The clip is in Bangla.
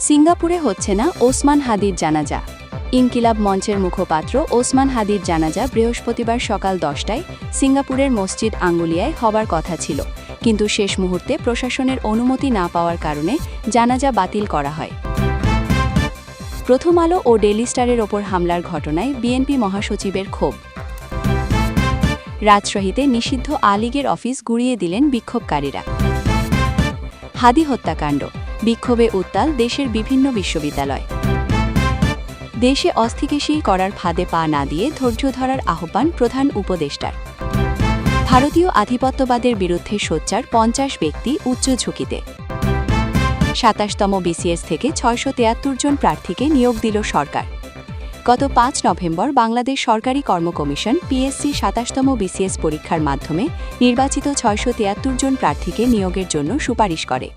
সিঙ্গাপুরে হচ্ছে না ওসমান হাদির জানাজা। ইনকিলাব মঞ্চের মুখপাত্র ওসমান হাদির জানাজা বৃহস্পতিবার সকাল 10টায় সিঙ্গাপুরের মসজিদ আঙ্গুলিয়ায় হবার কথা ছিল, কিন্তু শেষ মুহূর্তে প্রশাসনের অনুমতি না পাওয়ার কারণে জানাজা বাতিল করা হয়। প্রথম আলো ও ডেইলি স্টারের ওপর হামলার ঘটনায় বিএনপি মহাসচিবের ক্ষোভ। রাজশাহীতে নিষিদ্ধ আলীগের অফিস গুঁড়িয়ে দিলেন বিক্ষোভকারীরা। হাদি হত্যাকাণ্ড, বিক্ষোভে উত্তাল দেশের বিভিন্ন বিশ্ববিদ্যালয়। দেশে অস্থিতিশীল করার ফাঁদে পা না দিয়ে ধৈর্য ধরার আহ্বান প্রধান উপদেষ্টার। ভারতীয় আধিপত্যবাদের বিরুদ্ধে সোচ্চার 50 ব্যক্তি উচ্চ ঝুঁকিতে। 27তম বিসিএস থেকে 673 জন প্রার্থীকে নিয়োগ দিল সরকার। গত 5 নভেম্বর বাংলাদেশ সরকারি কর্ম কমিশন পিএসসি 27তম বিসিএস পরীক্ষার মাধ্যমে নির্বাচিত 673 জন প্রার্থীকে নিয়োগের জন্য সুপারিশ করে।